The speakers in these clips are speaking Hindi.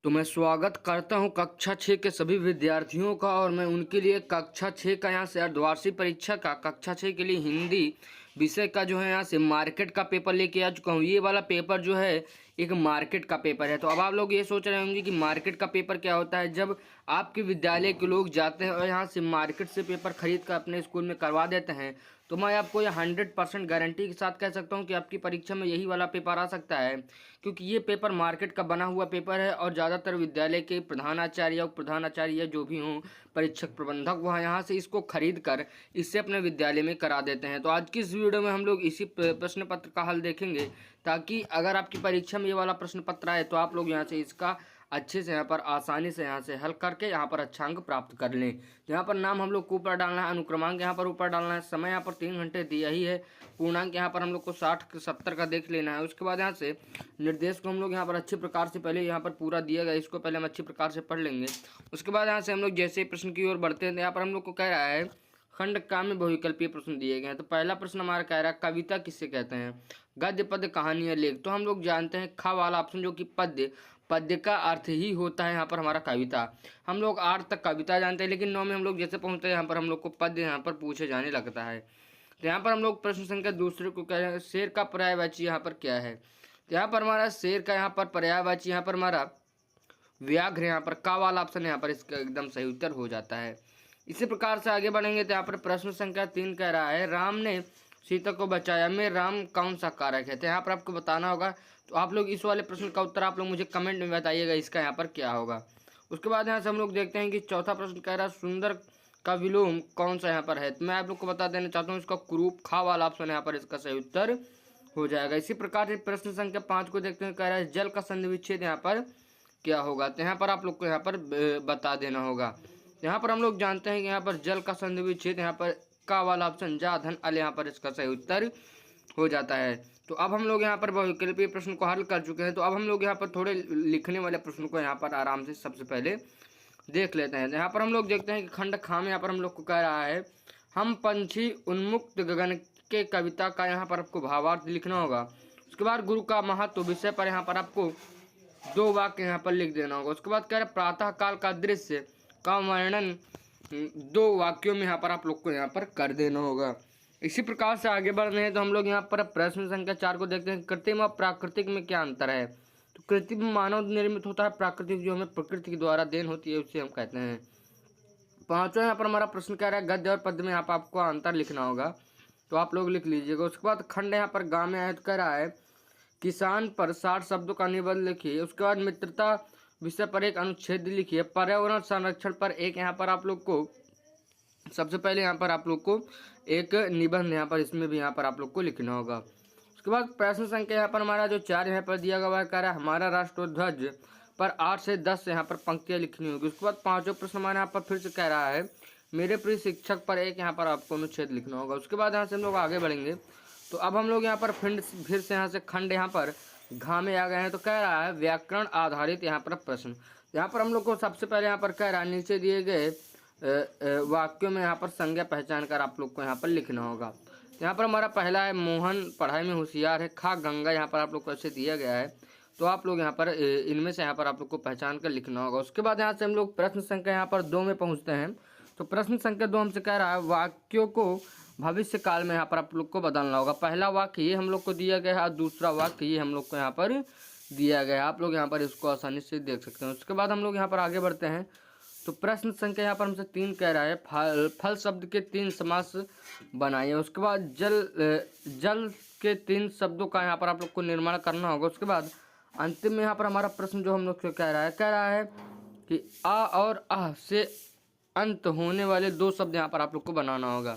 तो मैं स्वागत करता हूं कक्षा 6 के सभी विद्यार्थियों का। और मैं उनके लिए कक्षा 6 का यहाँ से अर्धवार्षिक परीक्षा का कक्षा 6 के लिए हिंदी विषय का जो है यहाँ से मार्केट का पेपर लेके आ चुका हूँ। ये वाला पेपर जो है एक मार्केट का पेपर है। तो अब आप लोग ये सोच रहे होंगे कि मार्केट का पेपर क्या होता है। जब आपके विद्यालय के लोग जाते हैं और यहाँ से मार्केट से पेपर खरीद कर अपने स्कूल में करवा देते हैं, तो मैं आपको ये 100% गारंटी के साथ कह सकता हूँ कि आपकी परीक्षा में यही वाला पेपर आ सकता है, क्योंकि ये पेपर मार्केट का बना हुआ पेपर है। और ज़्यादातर विद्यालय के प्रधानाचार्य उप प्रधानाचार्य जो भी हों, परीक्षक प्रबंधक, वह यहाँ से इसको खरीद कर इससे अपने विद्यालय में करा देते हैं। तो आज की इस वीडियो में हम लोग इसी प्रश्न पत्र का हल देखेंगे, ताकि अगर आपकी परीक्षा में ये वाला प्रश्न पत्र आए तो आप लोग यहाँ से इसका अच्छे से यहाँ पर आसानी से यहाँ से हल करके यहाँ पर अच्छा अंक प्राप्त कर लें। तो यहाँ पर नाम हम लोग को ऊपर डालना है, अनुक्रमांक यहाँ पर ऊपर डालना है, समय यहाँ पर 3 घंटे दिया ही है, पूर्णांक यहाँ पर हम लोग को 60-70 का देख लेना है। उसके बाद यहाँ से निर्देश को हम लोग यहाँ पर अच्छे प्रकार से पहले यहाँ पर पूरा दिया गया, इसको पहले हम अच्छी प्रकार से पढ़ लेंगे। उसके बाद यहाँ से हम लोग जैसे प्रश्न की ओर बढ़ते हैं, यहाँ पर हम लोग को कह रहा है खंड का में बहुविकल्पीय प्रश्न दिए गए हैं। तो पहला प्रश्न हमारा कह रहा है कविता किसे कहते हैं। गद्य, पद्य, कहानी या लेख। तो हम लोग जानते हैं खा वाला ऑप्शन जो कि पद्य, पद्य का अर्थ ही होता है यहाँ पर हमारा कविता। हम लोग 8 तक कविता जानते हैं, लेकिन 9 में हम लोग जैसे पहुँचते हैं यहाँ पर हम लोग को पद्य यहाँ पर पूछे जाने लगता है। तो यहाँ पर हम लोग प्रश्न संख्या दूसरे को कह रहे हैं शेर का पर्यायवाची यहाँ पर क्या है। तो यहाँ पर हमारा शेर का यहाँ पर पर्यायवाची यहाँ पर हमारा व्याघ्र, यहाँ पर का वाला ऑप्शन यहाँ पर इसका एकदम सही उत्तर हो जाता है। इसी प्रकार से आगे बढ़ेंगे तो यहाँ पर प्रश्न संख्या 3 कह रहा है राम ने सीता को बचाया में राम कौन सा कारक है। तो यहाँ पर आपको बताना होगा। तो आप लोग इस वाले प्रश्न का उत्तर आप लोग मुझे कमेंट में बताइएगा इसका यहाँ पर क्या होगा। उसके बाद यहाँ से हम लोग देखते हैं कि चौथा प्रश्न कह रहा है सुंदर का विलोम कौन सा यहाँ पर है। तो मैं आप लोग को बता देना चाहता हूँ इसका कुरूप, खा वाला ऑप्शन यहाँ पर इसका सही उत्तर हो जाएगा। इसी प्रकार से प्रश्न संख्या 5 को देखते हैं, कह रहा है जल का संधि विच्छेद यहाँ पर क्या होगा। तो यहाँ पर आप लोग को यहाँ पर बता देना होगा। यहाँ पर हम लोग जानते हैं कि यहाँ पर जल का संधि विच्छेद यहाँ पर का वाला ऑप्शन जा धन अल यहाँ पर इसका सही उत्तर हो जाता है। तो अब हम लोग यहाँ पर बहुविकल्पीय प्रश्न को हल कर चुके हैं। तो अब हम लोग यहाँ पर थोड़े लिखने वाले प्रश्न को यहाँ पर आराम से सबसे पहले देख लेते हैं। यहाँ पर हम लोग देखते हैं कि खंड खा में यहाँ पर हम लोग को कह रहा है हम पंछी उन्मुक्त गगन के कविता का यहाँ पर आपको भावार्थ लिखना होगा। उसके बाद गुरु का महत्व विषय पर यहाँ पर आपको 2 वाक्य यहाँ पर लिख देना होगा। उसके बाद कह रहे प्रातः काल का दृश्य का वर्णन 2 वाक्यों में यहाँ पर आप लोग को यहाँ पर कर देना होगा। इसी प्रकार से आगे बढ़ रहे हैं तो हम लोग यहाँ पर प्रश्न संख्या 4 को देखते हैं कृत्रिम और प्राकृतिक में क्या अंतर है। तो कृत्रिम मानव निर्मित होता है, प्राकृतिक जो हमें प्रकृति के द्वारा देन होती है उसे हम कहते हैं। 5वां यहाँ पर हमारा प्रश्न कह रहा है गद्य और पद्य में यहाँ पर आपको अंतर लिखना होगा, तो आप लोग लिख लीजिएगा। उसके बाद खंड यहाँ पर गाँव में आयत कर रहा है किसान पर 60 शब्दों का निबंध लिखिए। उसके बाद मित्रता विषय पर एक अनुच्छेद लिखिए। पर्यावरण संरक्षण पर एक यहाँ पर आप लोग को सबसे पहले यहाँ पर आप लोग को एक निबंध यहाँ पर इसमें भी यहाँ पर आप लोग को लिखना होगा। उसके बाद प्रश्न संख्या यहाँ पर हमारा जो 4 यहाँ पर दिया गया है कह रहा है हमारा राष्ट्रध्वज पर 8 से 10 यहाँ पर पंक्तियाँ लिखनी होगी। उसके बाद 5वां प्रश्न हमारे यहाँ पर फिर से कह रहा है मेरे प्रिय शिक्षक पर एक यहाँ पर आपको अनुच्छेद लिखना होगा। उसके बाद यहाँ से हम लोग आगे बढ़ेंगे। तो अब हम लोग यहाँ पर फिर से यहाँ से खंड यहाँ पर घा में आ गए हैं। तो कह रहा है व्याकरण आधारित यहाँ पर प्रश्न। यहाँ पर हम लोग को सबसे पहले यहाँ पर कह रहा है नीचे दिए गए वाक्यों में यहाँ पर संज्ञा पहचान कर आप लोग को यहाँ पर लिखना होगा। यहाँ पर हमारा पहला है मोहन पढ़ाई में होशियार है। खा गंगा यहाँ पर आप लोग को ऐसे दिया गया है, तो आप लोग यहाँ पर इनमें से यहाँ पर आप लोग को पहचान कर लिखना होगा। उसके बाद यहाँ से हम लोग प्रश्न संख्या यहाँ पर 2 में पहुँचते हैं। तो प्रश्न संख्या 2 हमसे कह रहा है वाक्यों को भविष्य काल में यहाँ पर आप लोग को बदलना होगा। पहला वाक्य ये हम लोग को दिया गया है और दूसरा वाक्य ये हम लोग को यहाँ पर दिया गया है। आप लोग यहाँ पर इसको आसानी से देख सकते हैं। उसके बाद हम लोग यहाँ पर आगे बढ़ते हैं। तो प्रश्न संख्या यहाँ पर हमसे 3 कह रहा है फल शब्द के 3 समास बनाइए। उसके बाद जल के 3 शब्दों का यहाँ पर आप लोग को निर्माण करना होगा। उसके बाद अंतिम में यहाँ पर हमारा प्रश्न जो हम लोग से कह रहा है कि आ और आह से अंत होने वाले 2 शब्द यहाँ पर आप लोग को बनाना होगा।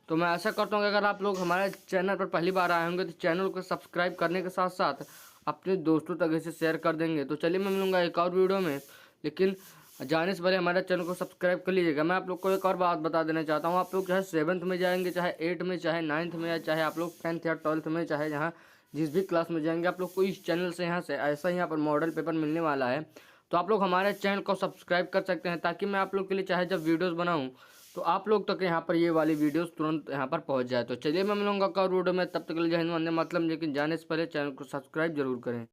तो मैं ऐसा करता हूँ कि अगर आप लोग हमारे चैनल पर पहली बार आए होंगे तो चैनल को सब्सक्राइब करने के साथ साथ अपने दोस्तों तक इसे शेयर कर देंगे। तो चलिए मैं मिलूंगा एक और वीडियो में, लेकिन जाने से पहले हमारे चैनल को सब्सक्राइब कर लीजिएगा। मैं आप लोग को एक और बात बता देना चाहता हूँ, आप लोग चाहे 7th में जाएंगे, चाहे 8th में, चाहे 9th में, या चाहे आप लोग 10th या 12th में, चाहे जहाँ जिस भी क्लास में जाएंगे, आप लोग को इस चैनल से यहाँ से ऐसा ही यहाँ पर मॉडल पेपर मिलने वाला है। तो आप लोग हमारे चैनल को सब्सक्राइब कर सकते हैं, ताकि मैं आप लोग के लिए चाहे जब वीडियोस बनाऊं तो आप लोग तक यहाँ पर ये वाली वीडियोस तुरंत यहाँ पर पहुँच जाए। तो चलिए मैं मिलूंगा कल वीडियो में, तब तक के लिए जय हिंद वंदे मातरम। लेकिन जाने से पहले चैनल को सब्सक्राइब जरूर करें।